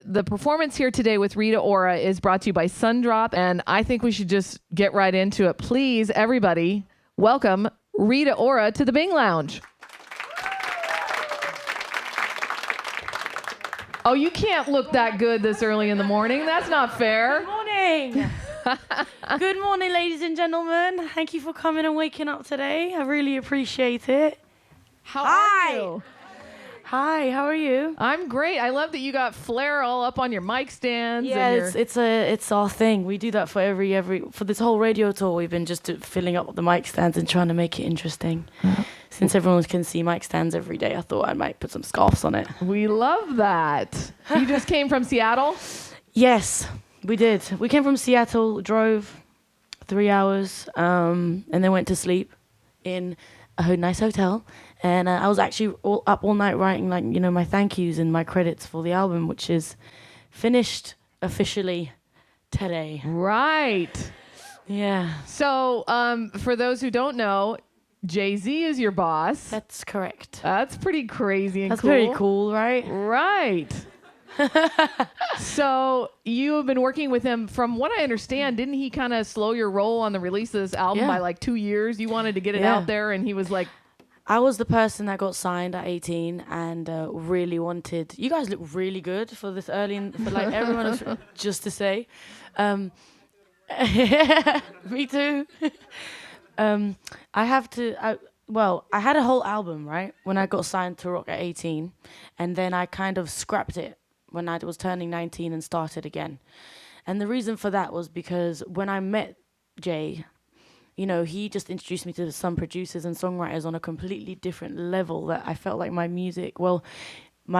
The performance here today with Rita Ora is brought to you by Sundrop, and I think we should just get right into it. Please, everybody, welcome Rita Ora to the Bing Lounge. Oh, you can't look that good this early in the morning. That's not fair. Good morning. Good morning, ladies and gentlemen. Thank you for coming and waking up today. I really appreciate it. How are you? Hi, how are you? I'm great. I love that you got flair all up on your mic stands. Yeah, it's our thing. We do that for for this whole radio tour. We've been just filling up the mic stands and trying to make it interesting. Since everyone can see mic stands every day, I thought I might put some scarves on it. We love that. You just came from Seattle? Yes, we did. We came from Seattle, drove 3 hours, and then went to sleep in a nice hotel. And I was actually up all night writing, my thank yous and my credits for the album, which is finished officially today. Right. Yeah. So, for those who don't know, Jay-Z is your boss. That's correct. That's pretty crazy and That's cool. very cool, right? Right. So you have been working with him. From what I understand, didn't he kind of slow your roll on the release of this album by like 2 years? You wanted to get it out there, and he was like... I was the person that got signed at 18 and really wanted... You guys look really good for this early... For like everyone else, just to say. Me too. I had a whole album, right? When I got signed to Rock at 18. And then I kind of scrapped it when I was turning 19 and started again. And the reason for that was because when I met Jay... he just introduced me to some producers and songwriters on a completely different level that I felt like my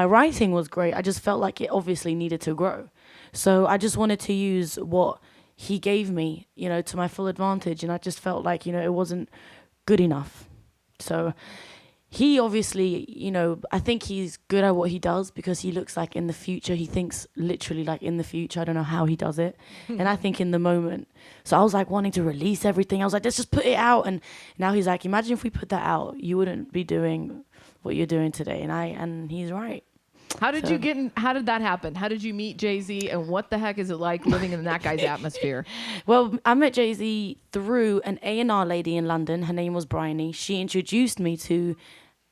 writing was great. I just felt like it obviously needed to grow. So I just wanted to use what he gave me, to my full advantage. And I just felt like, it wasn't good enough. So he obviously, I think he's good at what he does because he looks like in the future. He thinks literally like in the future. I don't know how he does it. And I think in the moment. So I was like wanting to release everything. I was like, let's just put it out. And now he's like, imagine if we put that out, you wouldn't be doing what you're doing today. And he's right. How did how did that happen? How did you meet Jay-Z, and what the heck is it like living in that guy's atmosphere? Well, I met Jay-Z through an A&R lady in London. Her name was Bryony. She introduced me to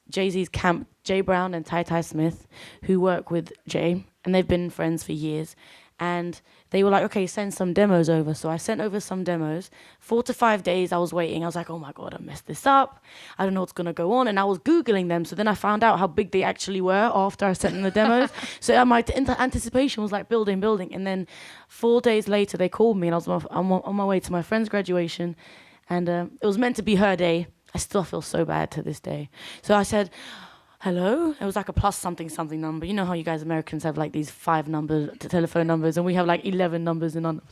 Jay-Z's camp, Jay Brown and Ty Smith, who work with Jay, and they've been friends for years. And they were like, okay, send some demos over. So I sent over some demos. 4 to 5 days I was waiting. I was like, oh my God, I messed this up. I don't know what's going to go on. And I was Googling them. So then I found out how big they actually were after I sent them the demos. So my anticipation was like building. And then 4 days later, they called me and I was on my way to my friend's graduation. And it was meant to be her day. I still feel so bad to this day. So I said, hello? It was like a plus something number. You know how you guys Americans have like these 5 telephone numbers, and we have like 11 numbers and numbers.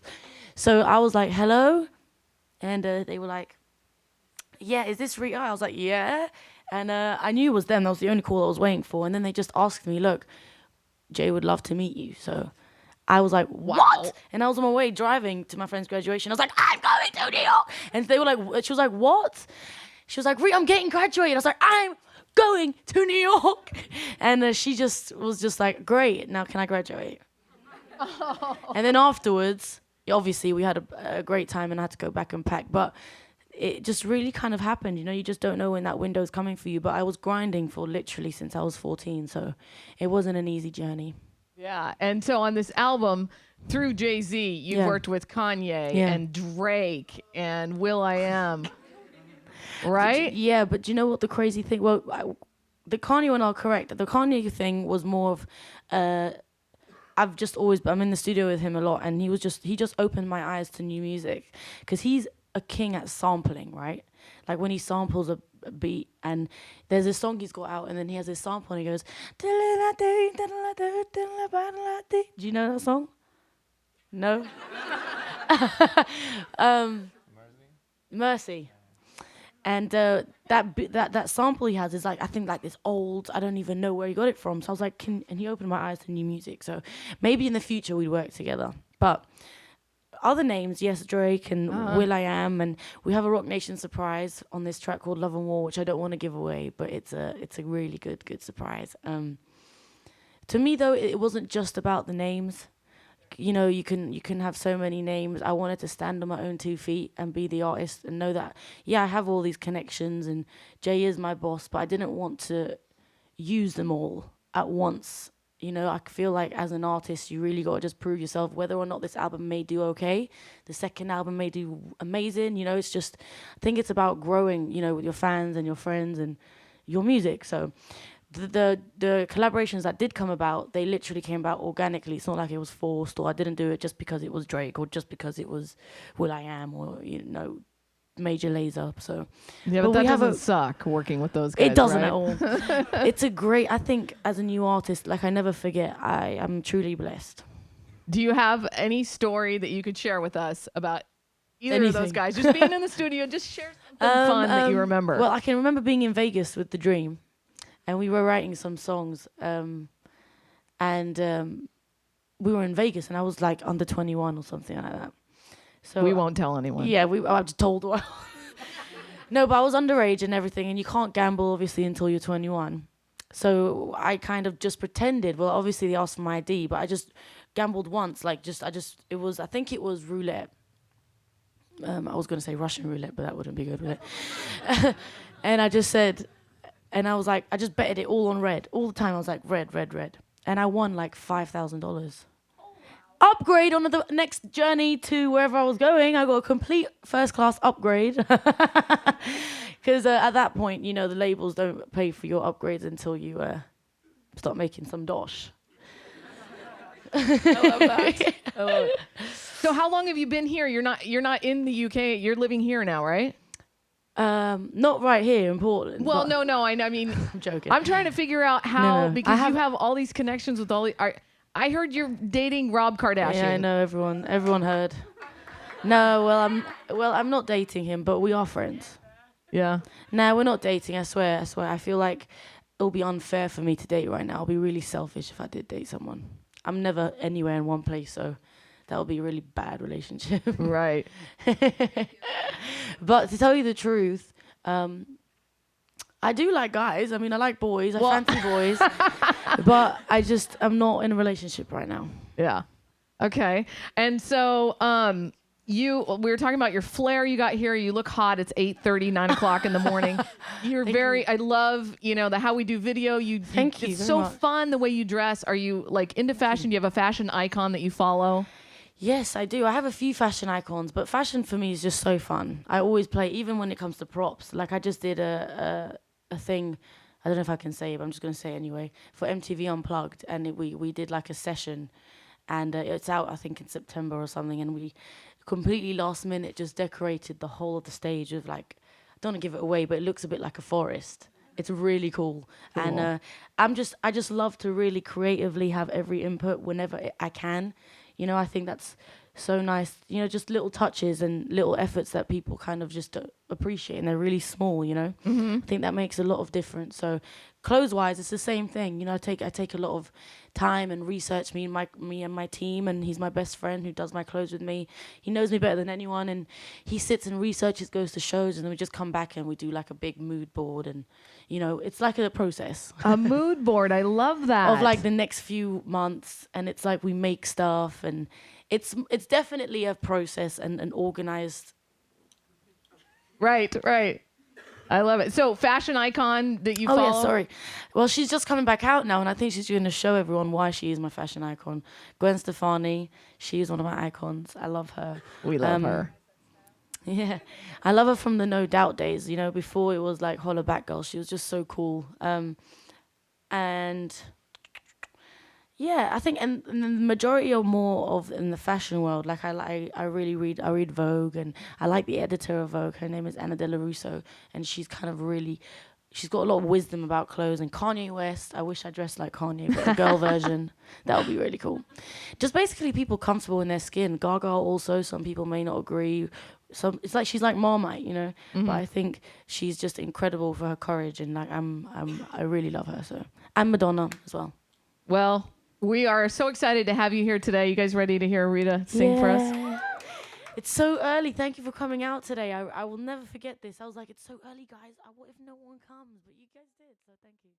So I was like, hello? And they were like, yeah, is this Rita? I was like, yeah. And I knew it was them. That was the only call I was waiting for. And then they just asked me, look, Jay would love to meet you. So I was like, what? Wow. And I was on my way driving to my friend's graduation. I was like, I'm going to New York. And they were like, she was like, what? She was like, Rita, I'm getting graduated. I was like, I'm going to New York. And she just was just like, great, now can I graduate? Oh. And then afterwards, obviously we had a great time and I had to go back and pack, but it just really kind of happened. You just don't know when that window's coming for you. But I was grinding for literally since I was 14, so it wasn't an easy journey. Yeah, and so on this album, through Jay-Z, you've worked with Kanye and Drake and will.i.am. Right? Yeah, but do you know what the crazy thing? Well, the Kanye one are correct. The Kanye thing was more of, I'm in the studio with him a lot, and he just opened my eyes to new music, because he's a king at sampling, right? Like when he samples a beat, and there's a song he's got out, and then he has this sample, and he goes, do you know that song? No? Mercy. And that sample he has is like, I think like this old, I don't even know where he got it from. So I was like, and he opened my eyes to new music. So maybe in the future we'd work together. But other names, yes, Drake and will.i.am, and we have a Rock Nation surprise on this track called Love and War, which I don't want to give away, but it's a really good surprise. to me though, it wasn't just about the names. You know, you can have so many names. I wanted to stand on my own 2 feet and be the artist and know that, yeah, I have all these connections and Jay is my boss, but I didn't want to use them all at once. You know, I feel like as an artist, you really got to just prove yourself, whether or not this album may do okay. The second album may do amazing. You know, it's just, I think it's about growing, you know, with your fans and your friends and your music. So the collaborations that did come about, they literally came about organically. It's not like it was forced, or I didn't do it just because it was Drake or just because it was will.i.am or, you know, Major Lazer. So Yeah, but that doesn't suck working with those guys. it doesn't right? at all. It's a great, I think as a new artist, like I never forget, I am truly blessed. Do you have any story that you could share with us about either of those guys? Just being in the studio, just share something fun that you remember. Well, I can remember being in Vegas with The Dream, and we were writing some songs, and we were in Vegas, and I was like under 21 or something like that. So we won't tell anyone. Yeah, I just told her. No, but I was underage and everything, and you can't gamble obviously until you're 21. So I kind of just pretended. Well, obviously they asked for my ID, but I just gambled once. Like I think it was roulette. I was gonna say Russian roulette, but that wouldn't be good, would it? And I just said, and I was like, I just betted it all on red all the time. I was like red, red, red, and I won like $5,000. Upgrade on the next journey to wherever I was going. I got a complete first class upgrade. Because at that point, you know, the labels don't pay for your upgrades until you start making some dosh. I love that. I love it. So how long have you been here? You're not in the UK. You're living here now, right? Not right here in Portland. Well, no. I mean, I'm joking. I'm trying to figure out how, No. because you have all these connections with all the. I heard you're dating Rob Kardashian. Yeah, I know everyone heard. No, I'm not dating him, but we are friends. Yeah. No, we're not dating. I swear. I feel like it'll be unfair for me to date right now. I'll be really selfish if I did date someone. I'm never anywhere in one place, so that'll be a really bad relationship. Right. But to tell you the truth, I do like guys. I mean, I like boys. I fancy boys. But I'm not in a relationship right now. Yeah. Okay. And so, we were talking about your flair you got here. You look hot. It's 8:30, 9 o'clock in the morning. I love, you know, how we do video. Thank you It's very so much. fun the way you dress. Are you like into fashion? Do you have a fashion icon that you follow? Yes, I do. I have a few fashion icons, but fashion for me is just so fun. I always play, even when it comes to props. Like I just did a thing, I don't know if I can say it, but I'm just going to say it anyway, for MTV Unplugged, and we did like a session, and it's out I think in September or something, and we completely last minute just decorated the whole of the stage with like, I don't want to give it away, but it looks a bit like a forest. It's really cool. And I just love to really creatively have every input whenever I can. You know, I think that's so nice. You know, just little touches and little efforts that people kind of just appreciate, and they're really small. You know, I think that makes a lot of difference. So, clothes-wise, it's the same thing. You know, I take a lot of time and research. Me and my team, and he's my best friend who does my clothes with me. He knows me better than anyone, and he sits and researches, goes to shows, and then we just come back and we do like a big mood board, and you know, it's like a process. A mood board. I love that. Of like the next few months, and it's like we make stuff, and it's definitely a process and an organized. Right. I love it. So fashion icon that you follow? Oh yeah, sorry. Well, she's just coming back out now, and I think she's going to show everyone why she is my fashion icon. Gwen Stefani, she is one of my icons. I love her. We love her. Yeah, I love her from the No Doubt days. You know, before it was like Holla Back Girl. She was just so cool. And yeah, I think, and the majority are more of in the fashion world. Like I really read Vogue, and I like the editor of Vogue. Her name is Anna Della Russo, and she's kind of she's got a lot of wisdom about clothes. And Kanye West, I wish I dressed like Kanye, but a girl version, that would be really cool. Just basically people comfortable in their skin. Gaga also, some people may not agree. It's like she's like Marmite, you know. But I think she's just incredible for her courage, and like I really love her. So, and Madonna as well. Well, we are so excited to have you here today. You guys ready to hear Rita sing for us? It's so early. Thank you for coming out today. I will never forget this. I was like, it's so early, guys. What if no one comes? But you guys did, so thank you.